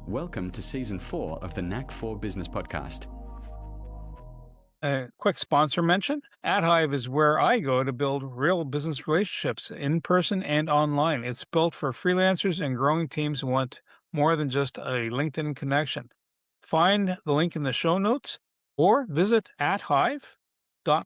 Welcome to Season 4 of the Knack for Business podcast. A quick sponsor mention. AdHive is where I go to build real business relationships in person and online. It's built for freelancers and growing teams who want more than just a LinkedIn connection. Find the link in the show notes or visit adhive.com.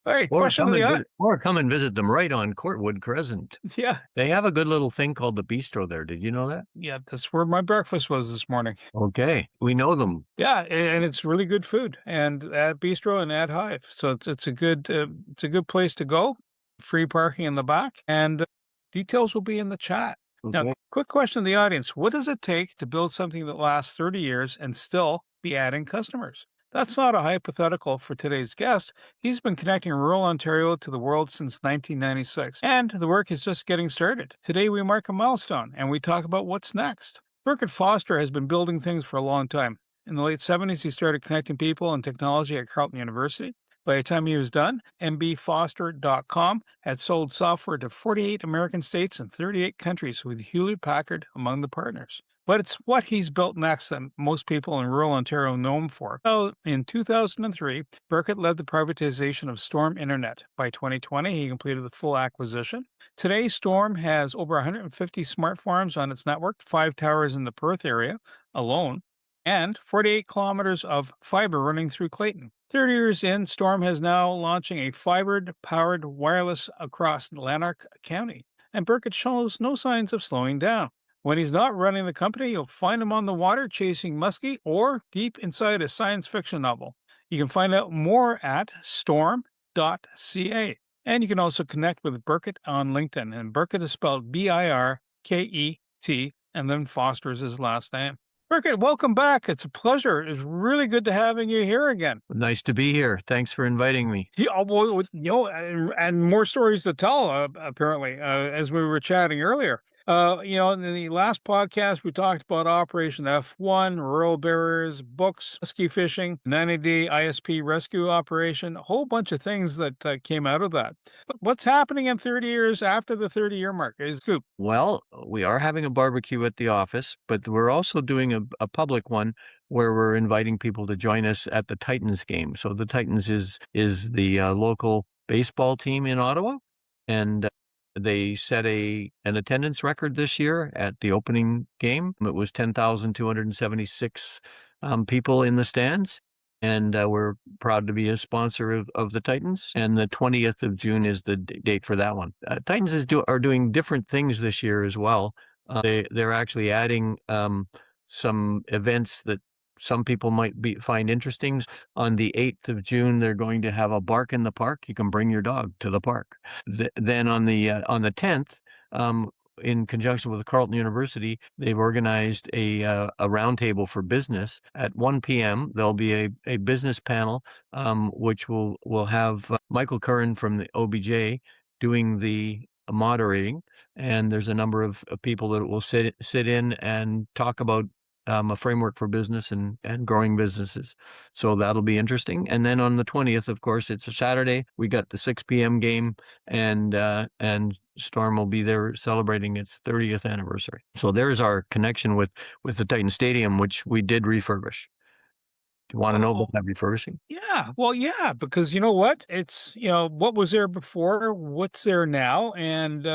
Hey, question of the Come and visit them right on Courtwood Crescent. Yeah, They have a good little thing called the Bistro there. Did you know that? yeah, that's where my breakfast was this morning. Okay, we know them. Yeah, and it's really good food, and at Bistro and at Hive, so it's a good place to go. Free parking in the back, and details will be in the chat. Now, Okay. quick question to the audience: what does it take to build something that lasts 30 years and still be adding customers? That's not a hypothetical for today's guest. He's been connecting rural Ontario to the world since 1996, and the work is just getting started. Today, we mark a milestone, and we talk about what's next. Birket Foster has been building things for a long time. In the late 70s, he started connecting people and technology at Carleton University. By the time he was done, mbfoster.com had sold software to 48 American states and 38 countries, with Hewlett Packard among the partners. But it's what he's built next that most people in rural Ontario know him for. So, in 2003, Birket led the privatization of Storm Internet. By 2020, he completed the full acquisition. Today, Storm has over 150 smart farms on its network, 5 towers in the Perth area alone, and 48 kilometers of fiber running through Clayton. 30 years in, Storm has now launching a fiber-powered wireless across Lanark County, and Birket shows no signs of slowing down. When he's not running the company, you'll find him on the water chasing muskie or deep inside a science fiction novel. You can find out more at storm.ca. And you can also connect with Birket on LinkedIn. And Birket is spelled Birket, and then Foster is his last name. Birket, welcome back. It's a pleasure. It's really good to having you here again. Nice to be here. Thanks for inviting me. Yeah, well, and more stories to tell, apparently, as we were chatting earlier. In the last podcast, we talked about Operation F1, rural barriers, books, ski fishing, 90-day ISP rescue operation, a whole bunch of things that came out of that. But what's happening in 30 years after the 30-year mark? Is Scoop. Well, we are having a barbecue at the office, but we're also doing a public one where we're inviting people to join us at the Titans game. So the Titans is the local baseball team in Ottawa, and they set an attendance record this year at the opening game. It was 10,276 people in the stands, and we're proud to be a sponsor of the Titans. And the 20th of June is the date for that one. Titans are doing different things this year as well. They're actually adding some events that some people might find interesting. On the 8th of June, they're going to have a bark in the park. You can bring your dog to the park. Then on the 10th, in conjunction with Carleton University, they've organized a roundtable for business. At 1 p.m., there'll be a business panel, which will have Michael Curran from the OBJ doing the moderating, and there's a number of people that will sit in and talk about a framework for business and growing businesses. So that'll be interesting. And then on the 20th, of course, it's a Saturday. We got the 6 p.m. game, and Storm will be there celebrating its 30th anniversary. So there's our connection with the Titan Stadium, which we did refurbish. Do you want to know about that refurbishing? Yeah, well, yeah, because you know what? It's, what was there before, what's there now, and,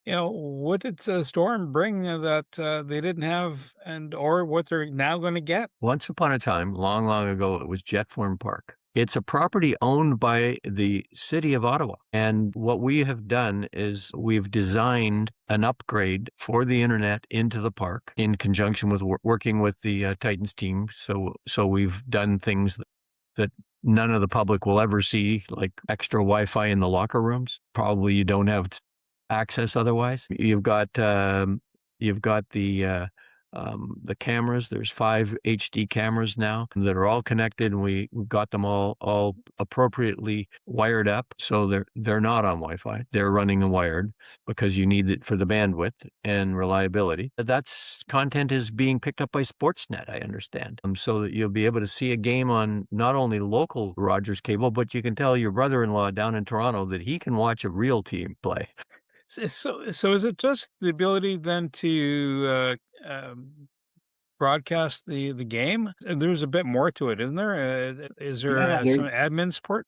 what did Storm bring that they didn't have, or what they're now going to get? Once upon a time, long, long ago, it was Jetform Park. It's a property owned by the city of Ottawa. And what we have done is we've designed an upgrade for the internet into the park in conjunction with working with the Titans team. So we've done things that none of the public will ever see, like extra Wi-Fi in the locker rooms. Probably you don't have access otherwise. You've got the cameras. There's 5 HD cameras now that are all connected, and we've got them all appropriately wired up. So they're not on Wi-Fi. They're running and wired because you need it for the bandwidth and reliability. That's content is being picked up by Sportsnet, I understand. So that you'll be able to see a game on not only local Rogers cable, but you can tell your brother-in-law down in Toronto that he can watch a real team play. So is it just the ability then to broadcast the game? There's a bit more to it, isn't there? Is there Yeah, some admin support?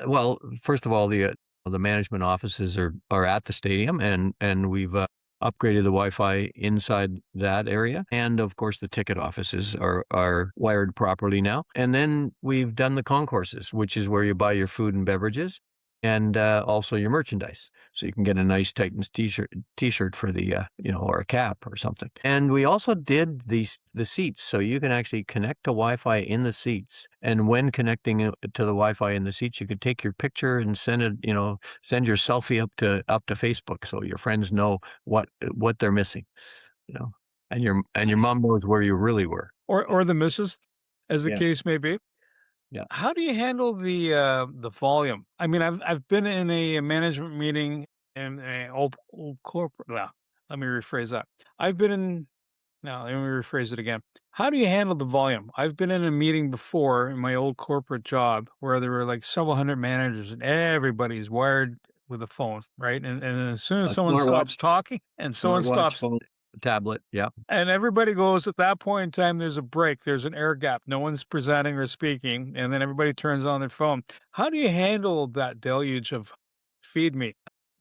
well, first of all, the management offices are at the stadium, and we've upgraded the Wi-Fi inside that area, and of course the ticket offices are wired properly now. And then we've done the concourses, which is where you buy your food and beverages, and also your merchandise, so you can get a nice Titans t-shirt for the or a cap or something. And we also did the seats, so you can actually connect to Wi-Fi in the seats. And when connecting to the Wi-Fi in the seats, you could take your picture and send your selfie up to Facebook, so your friends know what they're missing, and your mom knows where you really were. Or the missus, as the Yeah, case may be. yeah. How do you handle the volume? I mean, I've been in a management meeting in a old corporate. Well, let me rephrase that. I've been in. Now, let me rephrase it again. How do you handle the volume? I've been in a meeting before in my old corporate job where there were like several hundred managers and everybody's wired with a phone, right? And as soon as A someone smartwatch, stops talking and someone stops phone, tablet. Yeah. and everybody goes, at that point in time, there's a break, there's an air gap. No one's presenting or speaking, and then everybody turns on their phone. How do you handle that deluge of feed me?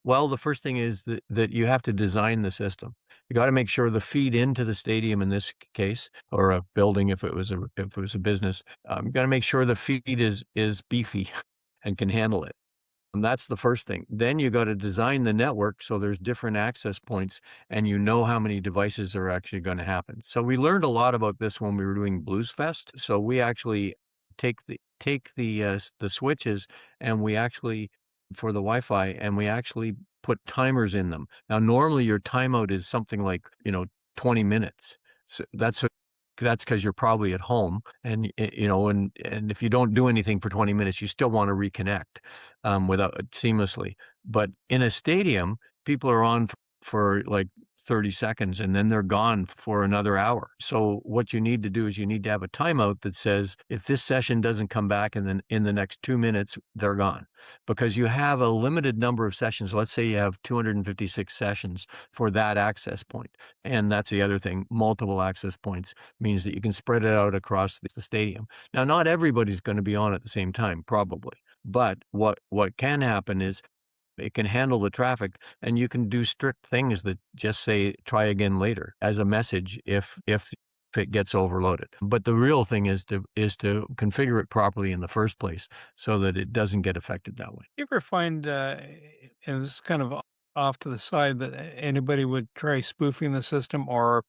Well, the first thing is that you have to design the system. You got to make sure the feed into the stadium in this case, or a building if it was a business, you got to make sure the feed is beefy and can handle it. And that's the first thing. Then you got to design the network so there's different access points, and you know how many devices are actually going to happen. So we learned a lot about this when we were doing Blues Fest. So we actually take the switches, and we actually, for the Wi-Fi, and we actually put timers in them. Now, normally your timeout is something like 20 minutes. So that's because you're probably at home, and and if you don't do anything for 20 minutes, you still want to reconnect without seamlessly. But in a stadium, people are on for like 30 seconds, and then they're gone for another hour. So what you need to do is you need to have a timeout that says, if this session doesn't come back and then in the next 2 minutes, they're gone, because you have a limited number of sessions. Let's say you have 256 sessions for that access point. And that's the other thing. Multiple access points means that you can spread it out across the stadium. Now, not everybody's going to be on at the same time, probably. But what can happen is it can handle the traffic, and you can do strict things that just say, try again later, as a message if it gets overloaded. But the real thing is to configure it properly in the first place so that it doesn't get affected that way. You ever find, and this is kind of off to the side, that anybody would try spoofing the system or,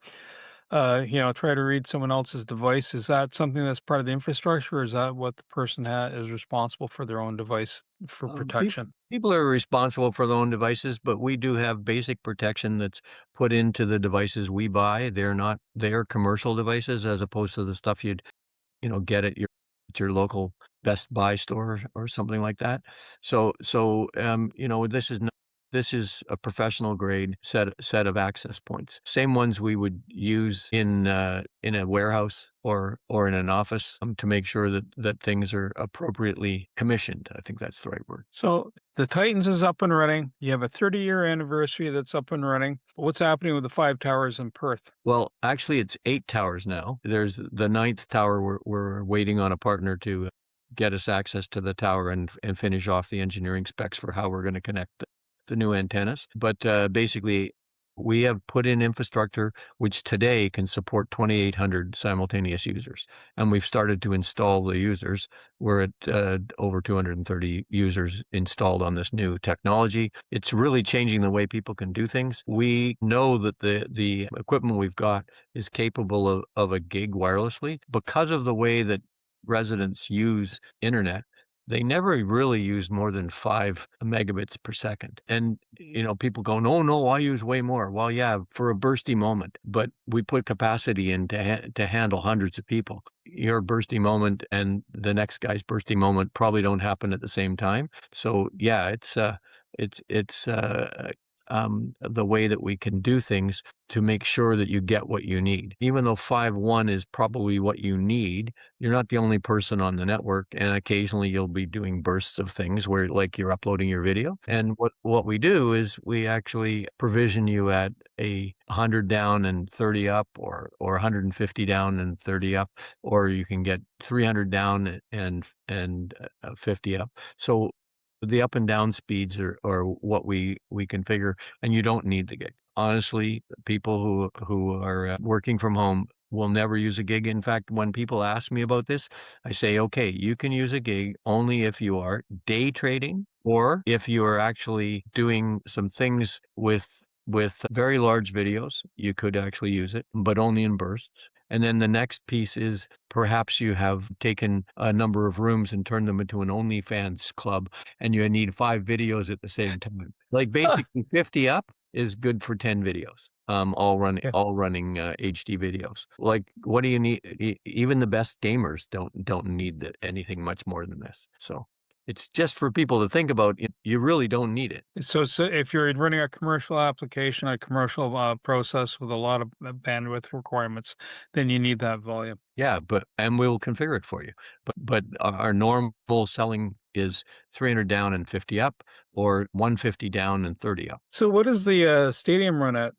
try to read someone else's device? Is that something that's part of the infrastructure, or is that what the person is responsible for their own device for protection? People are responsible for their own devices, but we do have basic protection that's put into the devices we buy. They are commercial devices, as opposed to the stuff you'd get at your local Best Buy store or something like that. This is a professional grade set of access points. Same ones we would use in a warehouse or in an office, to make sure that things are appropriately commissioned. I think that's the right word. So the Titans is up and running. You have a 30-year anniversary that's up and running. What's happening with the 5 towers in Perth? Well, actually, it's 8 towers now. There's the 9th tower. We're waiting on a partner to get us access to the tower and finish off the engineering specs for how we're going to connect the new antennas. But basically, we have put in infrastructure which today can support 2,800 simultaneous users, and we've started to install the users. We're at over 230 users installed on this new technology. It's really changing the way people can do things. We know that the equipment we've got is capable of a gig wirelessly. Because of the way that residents use internet, they never really use more than 5 megabits per second. And, people go, no, I use way more. Well, yeah, for a bursty moment, but we put capacity in to handle hundreds of people. Your bursty moment and the next guy's bursty moment probably don't happen at the same time. So yeah, it's the way that we can do things to make sure that you get what you need. Even though 5.1 is probably what you need, you're not the only person on the network, and occasionally you'll be doing bursts of things where like you're uploading your video. And what we do is we actually provision you at a 100 down and 30 up, or 150 down and 30 up, or you can get 300 down and 50 up. So the up and down speeds are what we configure, and you don't need the gig. Honestly, people who are working from home will never use a gig. In fact, when people ask me about this, I say, okay, you can use a gig only if you are day trading, or if you are actually doing some things with very large videos, you could actually use it, but only in bursts. And then the next piece is perhaps you have taken a number of rooms and turned them into an OnlyFans club, and you need 5 videos at the same time. Like basically 50 up is good for 10 videos. All running HD videos. Like, what do you need? Even the best gamers don't need anything much more than this. So it's just for people to think about. You really don't need it. So if you're running a commercial application, a commercial process with a lot of bandwidth requirements, then you need that volume. Yeah, and we'll configure it for you. But our normal selling is 300 down and 50 up, or 150 down and 30 up. So what does the stadium run at?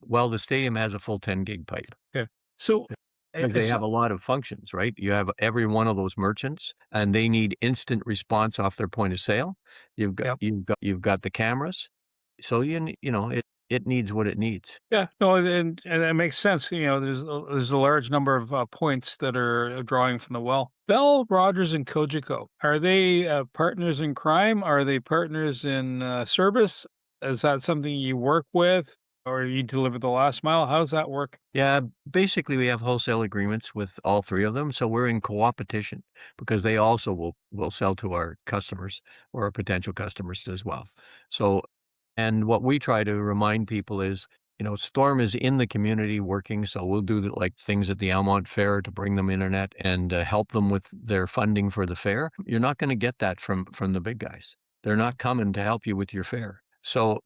Well, the stadium has a full 10 gig pipe. Yeah. So Because they have a lot of functions, right? You have every one of those merchants, and they need instant response off their point of sale. You've got Yep. you've got the cameras, so it needs what it needs. Yeah, no, and that makes sense. There's a large number of points that are drawing from the well. Bell, Rogers, and Cogeco, are they partners in crime? Are they partners in service? Is that something you work with, or you deliver the last mile? How does that work? Yeah, basically we have wholesale agreements with all 3 of them, so we're in co-opetition because they also will sell to our customers or our potential customers as well. So, and what we try to remind people is, Storm is in the community working, so we'll do like things at the Almont Fair to bring them internet and help them with their funding for the fair. You're not going to get that from the big guys. They're not coming to help you with your fair. So,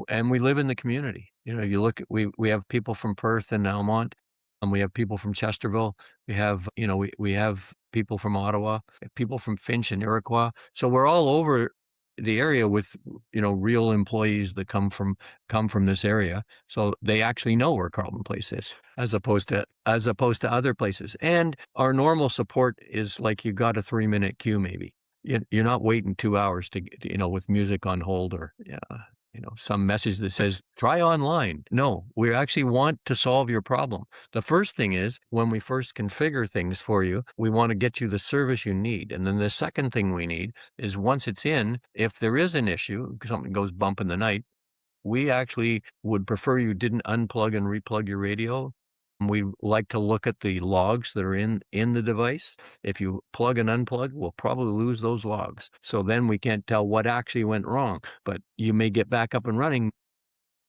and we live in the community. You look at, we have people from Perth and Almont, and we have people from Chesterville. We have, we have people from Ottawa, people from Finch and Iroquois. So we're all over the area with, real employees that come from this area. So they actually know where Carleton Place is, as opposed to other places. And our normal support is like, you got a 3-minute queue maybe. You're not waiting 2 hours to with music on hold, or some message that says try online. No, we actually want to solve your problem. The first thing is, when we first configure things for you, we want to get you the service you need. And then the second thing we need is, once it's in, if there is an issue, something goes bump in the night, we actually would prefer you didn't unplug and replug your radio. We like to look at the logs that are in the device. If you plug and unplug, we'll probably lose those logs. So then we can't tell what actually went wrong, but you may get back up and running.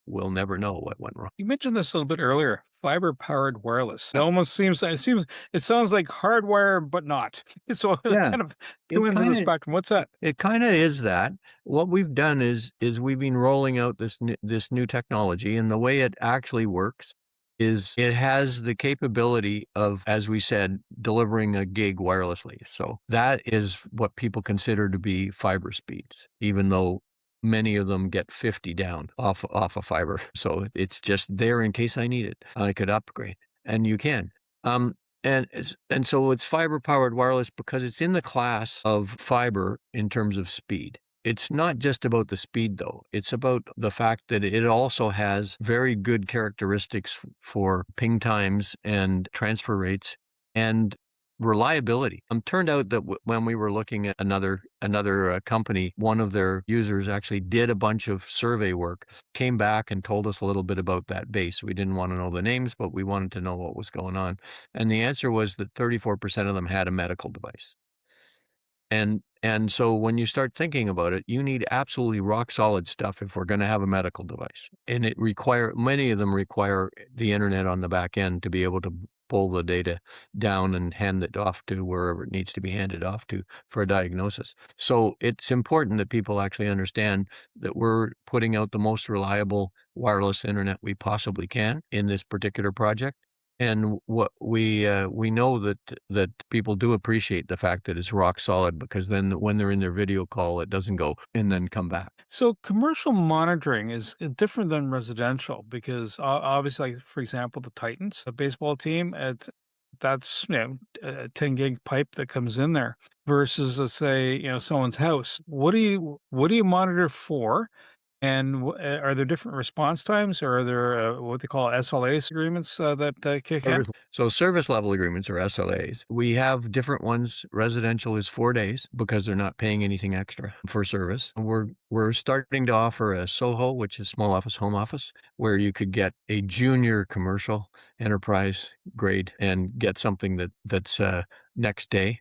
We'll never know what went wrong. You mentioned this a little bit earlier. Fiber-powered wireless. It sounds like hardwire, but not. So Yeah. kind of two ends of the spectrum. What's that? It kind of is that. What we've done is we've been rolling out this new technology, and the way it actually works is it has the capability of, as we said, delivering a gig wirelessly. So that is what people consider to be fiber speeds, even though many of them get 50 down off of fiber. So it's just there in case I need it. I could upgrade, and you can. And so it's fiber powered wireless because it's in the class of fiber in terms of speed. It's not just about the speed, though. It's about the fact that it also has very good characteristics for ping times and transfer rates and reliability. Turned out that when we were looking at another company, one of their users actually did a bunch of survey work, came back and told us a little bit about that base. We didn't want to know the names, but we wanted to know what was going on. And the answer was that 34% of them had a medical device. And so when you start thinking about it, you need absolutely rock solid stuff if we're going to have a medical device. And many of them require the internet on the back end to be able to pull the data down and hand it off to wherever it needs to be handed off to for a diagnosis. So it's important that people actually understand that we're putting out the most reliable wireless internet we possibly can in this particular project. And what we know that people do appreciate the fact that it's rock solid, because then when they're in their video call, it doesn't go and then come back. So commercial monitoring is different than residential because obviously, like for example, the Titans, the baseball team, that's a 10 gig pipe that comes in there versus let's say someone's house. What do you monitor for? And are there different response times, or are there what they call SLA agreements that kick in? Service level agreements, or SLAs, we have different ones. Residential is 4 days because they're not paying anything extra for service. We're starting to offer a SOHO, which is small office, home office, where you could get a junior commercial enterprise grade and get something that's next day.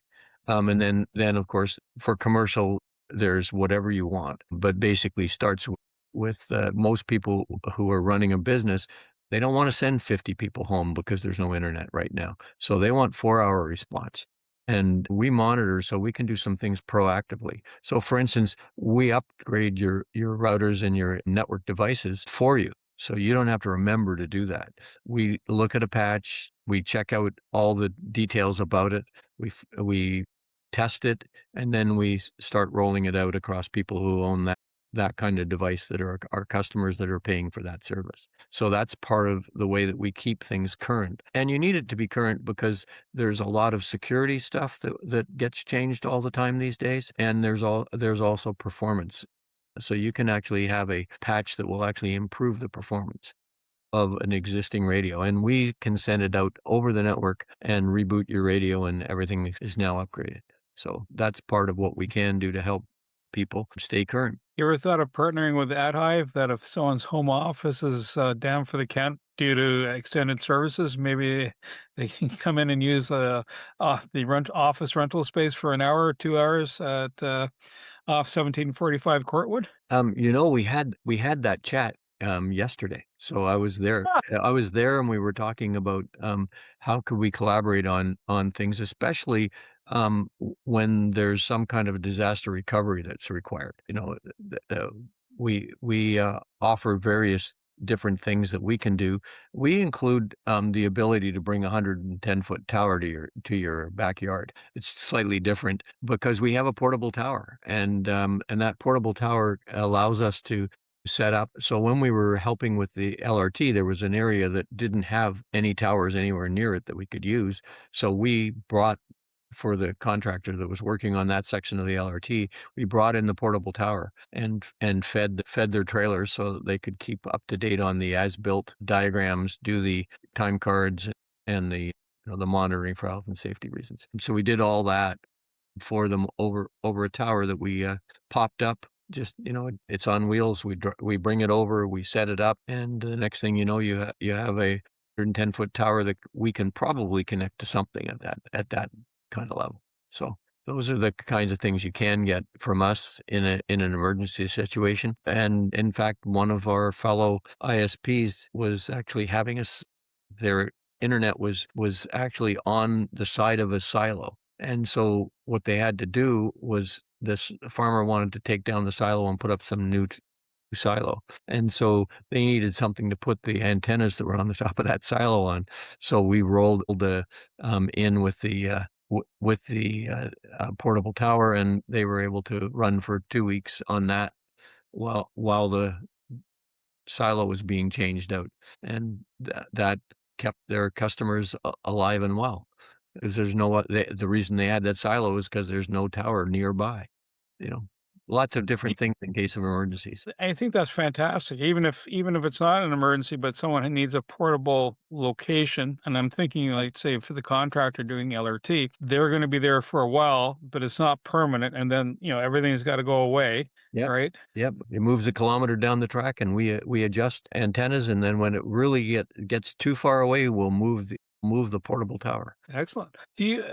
And then of course for commercial, there's whatever you want, but basically starts with most people who are running a business. They don't want to send 50 people home because there's no internet right now. So they want 4-hour response. And we monitor so we can do some things proactively. So for instance, we upgrade your routers and your network devices for you. So you don't have to remember to do that. We look at a patch, we check out all the details about it, we test it, and then we start rolling it out across people who own that kind of device, that are our customers that are paying for that service. So that's part of the way that we keep things current. And you need it to be current because there's a lot of security stuff that gets changed all the time these days. And there's also performance. So you can actually have a patch that will actually improve the performance of an existing radio. And we can send it out over the network and reboot your radio, and everything is now upgraded. So that's part of what we can do to help people stay current. You ever thought of partnering with AdHive, that if someone's home office is down for the count due to extended services, maybe they can come in and use the office rental space for an hour or 2 hours at off 1745 Courtwood? We had that chat yesterday. So I was there. I was there, and we were talking about how could we collaborate on things, especially when there's some kind of a disaster recovery that's required. We offer various different things that we can do. We include the ability to bring a 110-foot tower to your backyard. It's slightly different because we have a portable tower, and that portable tower allows us to set up. So when we were helping with the LRT, there was an area that didn't have any towers anywhere near it that we could use. So we brought, for the contractor that was working on that section of the LRT, we brought in the portable tower and fed their trailers so that they could keep up to date on the as-built diagrams, do the time cards, and the monitoring for health and safety reasons. So we did all that for them over a tower that we popped up. Just, it's on wheels. We bring it over, we set it up, and the next thing you know, you have a 110-foot tower that we can probably connect to something at that kind of level. So those are the kinds of things you can get from us in an emergency situation. And in fact, one of our fellow ISPs was actually having their internet was actually on the side of a silo. And so what they had to do was, this farmer wanted to take down the silo and put up some new silo. And so they needed something to put the antennas that were on the top of that silo on. So we rolled in with the portable tower, and they were able to run for 2 weeks on that while the silo was being changed out. And that kept their customers alive and well. Because the reason they had that silo is because there's no tower nearby. You know, lots of different things in case of emergencies. I think that's fantastic. Even if it's not an emergency, but someone who needs a portable location, and I'm thinking, like, say, for the contractor doing LRT, they're going to be there for a while, but it's not permanent, and then everything's got to go away, Yep. right? Yep. It moves a kilometer down the track, and we adjust antennas, and then when it really gets too far away, we'll move the portable tower. Excellent. Do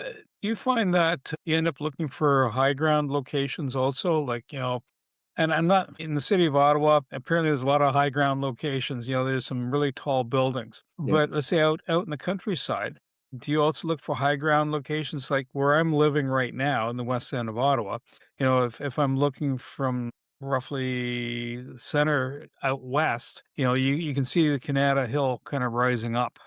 you find that you end up looking for high ground locations also, like And I'm not in the city of Ottawa. Apparently, there's a lot of high ground locations. There's some really tall buildings. Yep. But let's say out in the countryside, Do you also look for high ground locations like where I'm living right now in the west end of Ottawa? If I'm looking from roughly center out west, you can see the Canada Hill kind of rising up,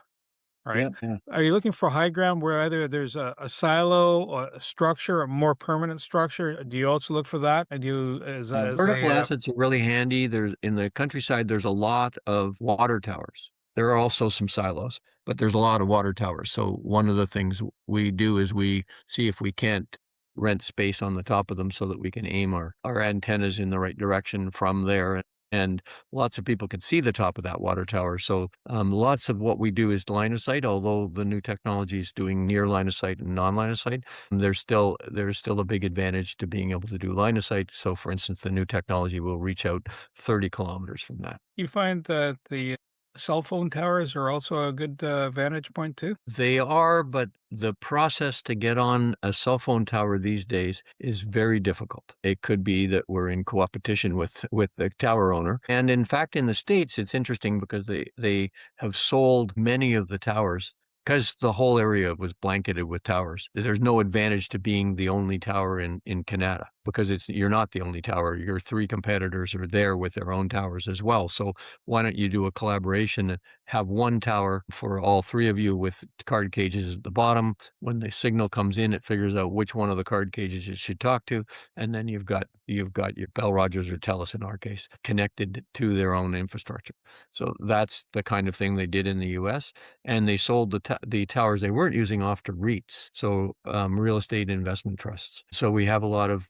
right? Yeah. Yeah. Are you looking for high ground where either there's a silo or a structure, a more permanent structure? Do you also look for that? And do you, as Vertical a assets are really handy. There's in the countryside, there's a lot of water towers. There are also some silos, but there's a lot of water towers. So one of the things we do is we see if we can't rent space on the top of them so that we can aim our antennas in the right direction from there. And lots of people can see the top of that water tower. So lots of what we do is line of sight, although the new technology is doing near line of sight and non-line of sight. There's still a big advantage to being able to do line of sight. So, for instance, the new technology will reach out 30 kilometers from that. You find that the cell phone towers are also a good vantage point too? They are, but the process to get on a cell phone tower these days is very difficult. It could be that we're in competition with the tower owner. And in fact, in the States, it's interesting because they have sold many of the towers because the whole area was blanketed with towers. There's no advantage to being the only tower in Canada because you're not the only tower. Your three competitors are there with their own towers as well. So why don't you do a collaboration and have one tower for all three of you with card cages at the bottom? When the signal comes in, it figures out which one of the card cages it should talk to, and then you've got your Bell Rogers or Telus in our case connected to their own infrastructure. So that's the kind of thing they did in the U.S. And they sold the towers they weren't using off to REITs, so real estate investment trusts. So we have a lot of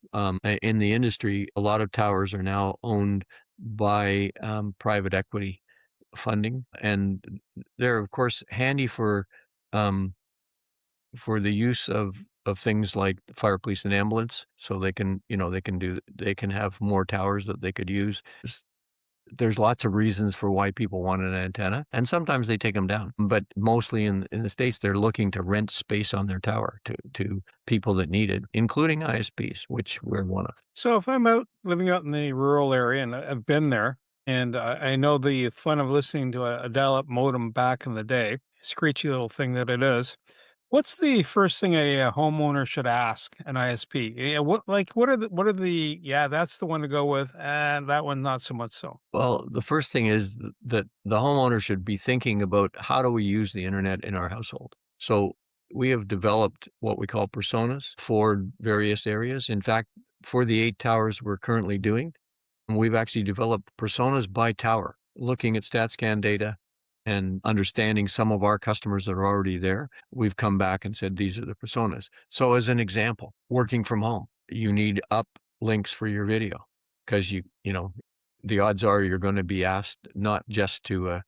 in the industry, a lot of towers are now owned by private equity funding, and they're of course handy um, for the use of things like fire, police, and ambulance, so they can have more towers that they could use. There's lots of reasons for why people want an antenna, and sometimes they take them down. But mostly in the States, they're looking to rent space on their tower to people that need it, including ISPs, which we're one of. So if I'm out living out in the rural area and I've been there, and I know the fun of listening to a dial-up modem back in the day, screechy little thing that it is. What's the first thing a homeowner should ask an ISP? Yeah, yeah, that's the one to go with, and that one not so much so. Well, the first thing is that the homeowner should be thinking about how do we use the internet in our household. So we have developed what we call personas for various areas. In fact, for the 8 towers we're currently doing, we've actually developed personas by tower, looking at StatScan data and understanding some of our customers that are already there. We've come back and said, these are the personas. So as an example, working from home, you need up links for your video because the odds are you're going to be asked not just to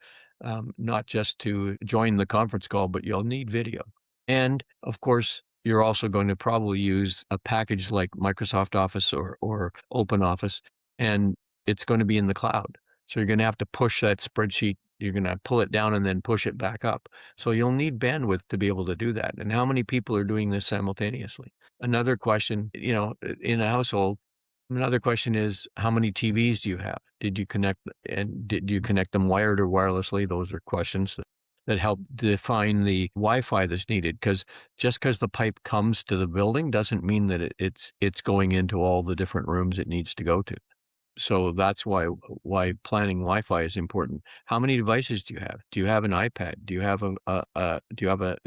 join the conference call, but you'll need video. And of course, you're also going to probably use a package like Microsoft Office or Open Office, and it's going to be in the cloud. So you're going to have to push that spreadsheet. You're going to pull it down and then push it back up. So you'll need bandwidth to be able to do that. And how many people are doing this simultaneously? Another question, in a household, another question is, how many TVs do you have? Did you connect them wired or wirelessly? Those are questions that help define the Wi-Fi that's needed. Because just because the pipe comes to the building doesn't mean that it's going into all the different rooms it needs to go to. So that's why planning Wi-Fi is important. How many devices do you have? Do you have an iPad? Do you have a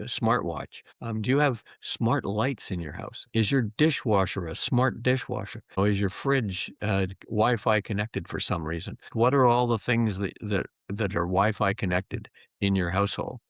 smartwatch? Do you have smart lights in your house? Is your dishwasher a smart dishwasher? Or is your fridge Wi-Fi connected for some reason? What are all the things that are Wi-Fi connected in your household?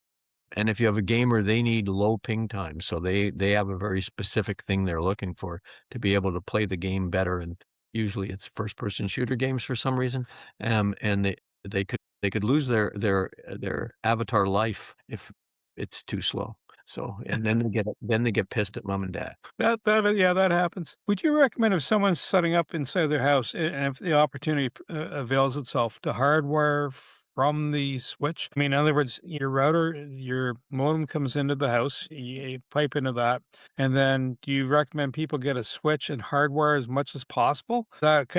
And if you have a gamer, they need low ping time. So they have a very specific thing they're looking for to be able to play the game better. And usually it's first person shooter games for some reason. And they could lose their avatar life if it's too slow. So, and then they get pissed at mom and dad. Yeah, that happens. Would you recommend if someone's setting up inside their house, and if the opportunity avails itself, to hardwire from the switch? I mean, in other words, your modem comes into the house, you pipe into that, and then do you recommend people get a switch and hardwire as much as possible?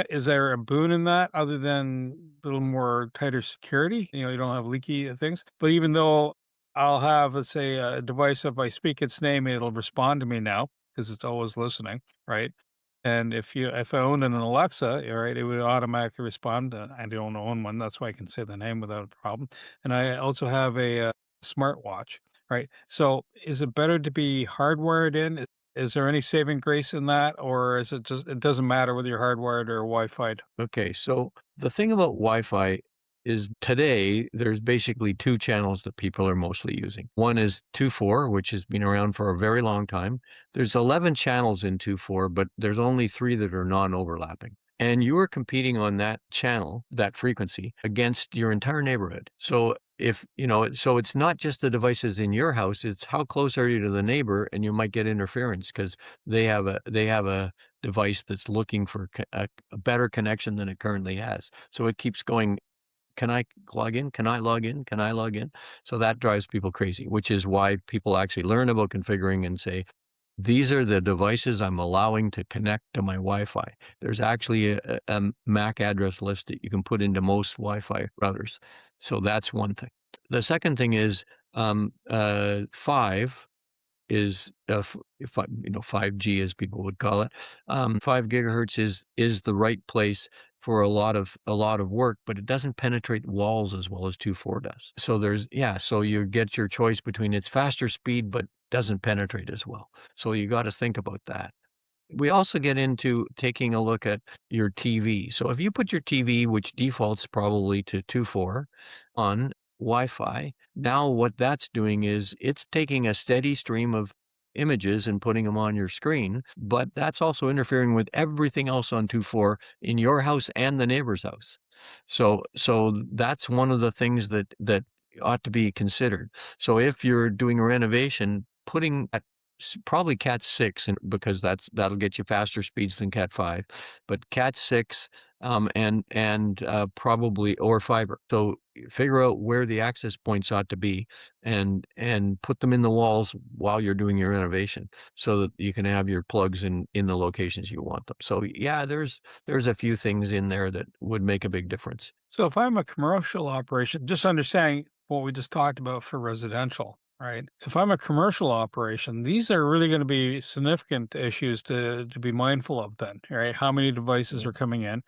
Is there a boon in that other than a little more tighter security? You don't have leaky things, but even though I'll have, let's say, a device, if I speak its name, it'll respond to me now because it's always listening, right? And if I owned an Alexa, right, it would automatically respond. I don't own one, that's why I can say the name without a problem. And I also have a smartwatch, right? So, is it better to be hardwired in? Is there any saving grace in that, or is it just it doesn't matter whether you're hardwired or Wi-Fi'd? Okay, so the thing about Wi-Fi is today there's basically two channels that people are mostly using. One is 2.4, which has been around for a very long time. There's 11 channels in 2.4, but there's only 3 that are non-overlapping. And you are competing on that channel, that frequency, against your entire neighborhood. So so it's not just the devices in your house, it's how close are you to the neighbor, and you might get interference because they have a device that's looking for a better connection than it currently has. So it keeps going, can I log in? Can I log in? Can I log in? So that drives people crazy, which is why people actually learn about configuring and say, these are the devices I'm allowing to connect to my Wi-Fi. There's actually a MAC address list that you can put into most Wi-Fi routers. So that's one thing. The second thing is 5 is if 5G as people would call it. 5 gigahertz is the right place for a lot of work, but it doesn't penetrate walls as well as 2.4 does. So you get your choice between its faster speed but doesn't penetrate as well. So you got to think about that. We also get into taking a look at your TV. So if you put your TV, which defaults probably to 2.4, on Wi-Fi, now what that's doing is it's taking a steady stream of images and putting them on your screen, but that's also interfering with everything else on 2.4 in your house and the neighbor's house. So that's one of the things that ought to be considered. So if you're doing a renovation, putting probably Cat 6, and because that'll get you faster speeds than Cat 5, but Cat 6, and probably or fiber. So figure out where the access points ought to be, and put them in the walls while you're doing your renovation, so that you can have your plugs in the locations you want them. So yeah, there's a few things in there that would make a big difference. So if I'm a commercial operation, just understanding what we just talked about for residential, right? If I'm a commercial operation, these are really going to be significant issues to be mindful of then, right? How many devices Yeah. are coming in?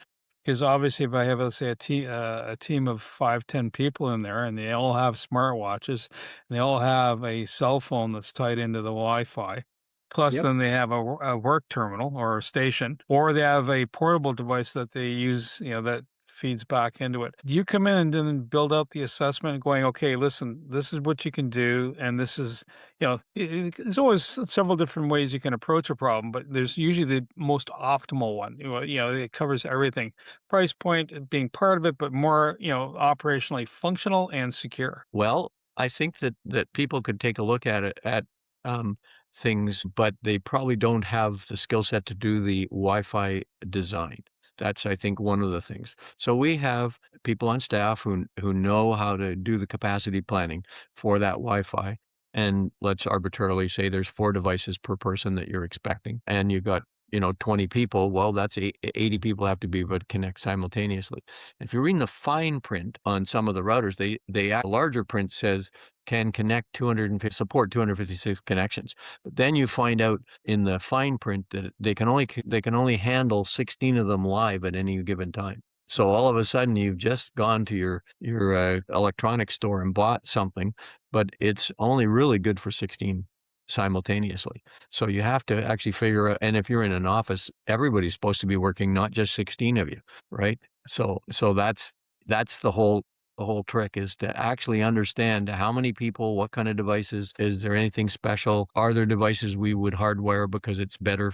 Because obviously, if I have, let's say, a team of 5, 10 people in there, and they all have smartwatches, and they all have a cell phone that's tied into the Wi-Fi, plus Yep. then they have a work terminal or a station, or they have a portable device that they use, that feeds back into it. You come in and then build out the assessment going, okay, listen, this is what you can do. And this is, there's always several different ways you can approach a problem, but there's usually the most optimal one. It covers everything. Price point being part of it, but more, operationally functional and secure. Well, I think that people could take a look at it at um, things, but they probably don't have the skill set to do the Wi-Fi design. That's, I think, one of the things. So we have people on staff who know how to do the capacity planning for that Wi-Fi. And let's arbitrarily say there's 4 devices per person that you're expecting, and you've got 20 people. Well, that's 80 people have to be able to connect simultaneously. If you're reading the fine print on some of the routers, the larger print says can connect 250, support 256 connections. But then you find out in the fine print that they can only handle 16 of them live at any given time. So all of a sudden you've just gone to your electronics store and bought something, but it's only really good for 16 simultaneously. So you have to actually figure out, and if you're in an office, everybody's supposed to be working, not just 16 of you, right? So that's the whole trick, is to actually understand how many people, what kind of devices, is there anything special? Are there devices we would hardwire because it's better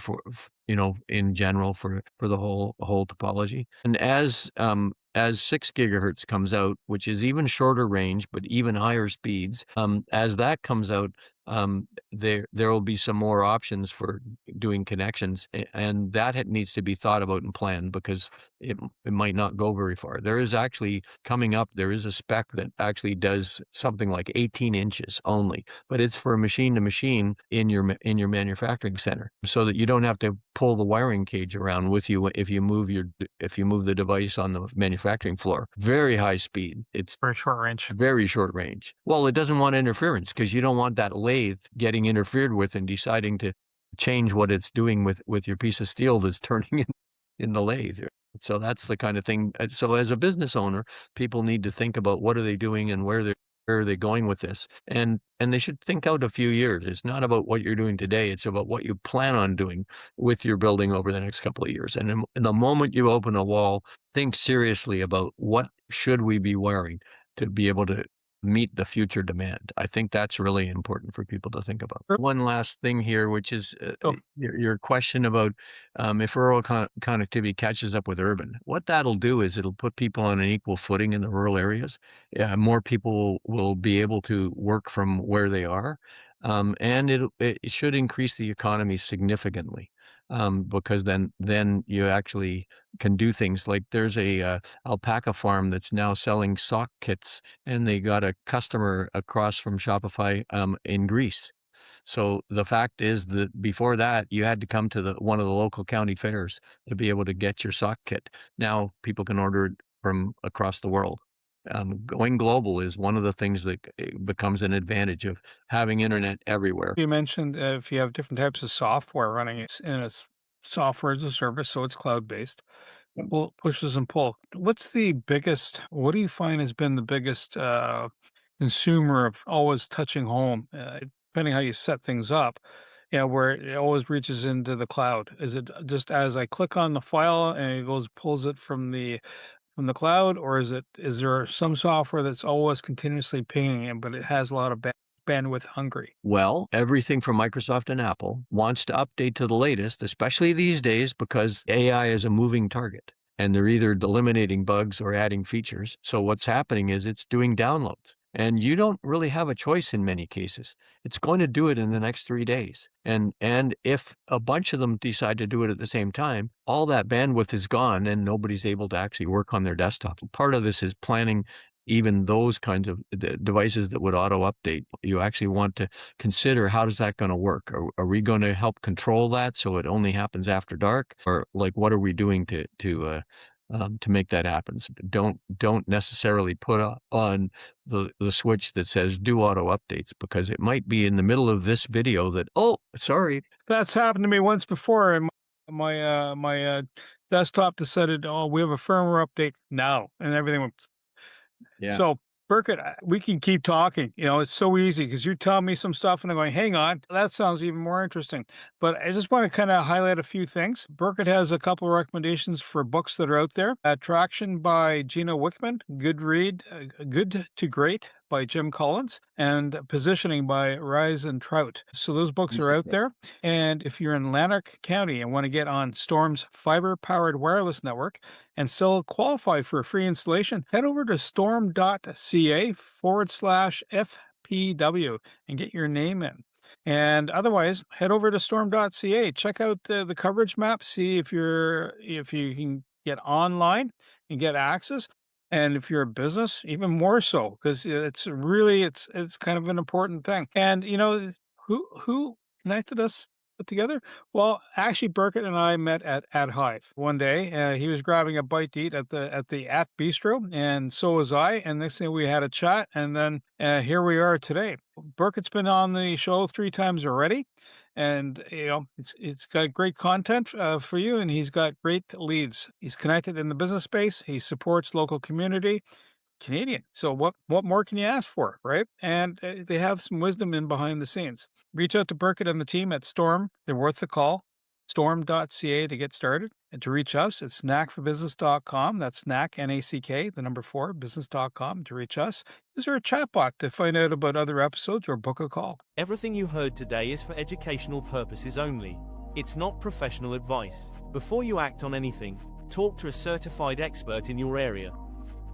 in general for the whole topology? And as 6 gigahertz comes out, which is even shorter range but even higher speeds, as that comes out, there will be some more options for doing connections, and that needs to be thought about and planned, because it might not go very far. There is actually coming up, there is a spec that actually does something like 18 inches only, but it's for machine to machine in your manufacturing center, so that you don't have to pull the wiring cage around with you if you move the device on the manufacturing floor. Very high speed. It's For a short range. very short range. Well, it doesn't want interference, because you don't want that lathe getting interfered with and deciding to change what it's doing with your piece of steel that's turning in the lathe. So that's the kind of thing. So as a business owner, people need to think about what are they doing and where are they going with this, and they should think out a few years. It's not about what you're doing today; it's about what you plan on doing with your building over the next couple of years. And in the moment you open a wall, think seriously about what should we be wiring to be able to meet the future demand. I think that's really important for people to think about. One last thing here, which is your question about if rural connectivity catches up with urban. What that'll do is it'll put people on an equal footing in the rural areas. More people will be able to work from where they are, and it should increase the economy significantly, because then you actually can do things like there's a alpaca farm that's now selling sock kits, and they got a customer across from Shopify in Greece. So the fact is that before that, you had to come to one of the local county fairs to be able to get your sock kit. Now people can order it from across the world. Going global is one of the things that becomes an advantage of having internet everywhere. You mentioned if you have different types of software running it's in a software as a service, so it's cloud-based. Pushes and pull. What do you find has been the biggest consumer of always touching home, depending how you set things up, where it always reaches into the cloud? Is it just as I click on the file and it pulls it from the cloud, or is there some software that's always continuously pinging it, but it has a lot of bandwidth hungry? Well, everything from Microsoft and Apple wants to update to the latest, especially these days, because AI is a moving target and they're either eliminating bugs or adding features. So what's happening is it's doing downloads, and you don't really have a choice in many cases. It's going to do it in the next 3 days. And if a bunch of them decide to do it at the same time, all that bandwidth is gone and nobody's able to actually work on their desktop. Part of this is planning even those kinds of devices that would auto update. You actually want to consider, how does that going to work? Are we going to help control that so it only happens after dark? Or like, what are we doing to make that happen? So don't necessarily put on the switch that says do auto updates, because it might be in the middle of this video that, oh, sorry. That's happened to me once before, and my desktop decided, oh, we have a firmware update now, and everything went. Yeah. So, Birket, we can keep talking. It's so easy because you're telling me some stuff and I'm going, hang on, that sounds even more interesting. But I just want to kind of highlight a few things. Birket has a couple of recommendations for books that are out there. Attraction by Gina Wickman, Good Read, Good to Great by Jim Collins, and Positioning by Rise and Trout. So those books are out there. And if you're in Lanark County and want to get on Storm's fiber-powered wireless network and still qualify for a free installation, head over to storm.ca/FPW and get your name in. And otherwise, head over to storm.ca. Check out the coverage map. See if you can get online and get access. And if you're a business, even more so, because it's kind of an important thing. And who connected us together? Well, actually, Birket and I met at Hive one day. He was grabbing a bite to eat at the Bistro, and so was I. And next thing, we had a chat, and then here we are today. Birket's been on the show 3 times already, and it's got great content for you, and he's got great leads. He's connected in the business space. He supports local community. Canadian. So what more can you ask for, right? And they have some wisdom in behind the scenes. Reach out to Birket and the team at Storm. They're worth the call. Storm.ca to get started. And to reach us, it's knackforbusiness.com. That's knack, N-A-C-K, the number 4, business.com to reach us. Is there a chatbot to find out about other episodes or book a call? Everything you heard today is for educational purposes only. It's not professional advice. Before you act on anything, talk to a certified expert in your area.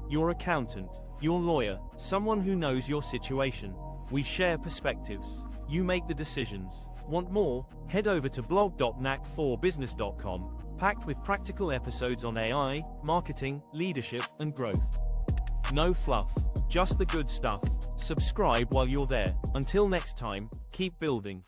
Your accountant, your lawyer, someone who knows your situation. We share perspectives. You make the decisions. Want more? Head over to blog.knack4business.com, packed with practical episodes on AI, marketing, leadership, and growth. No fluff, just the good stuff. Subscribe while you're there. Until next time, keep building.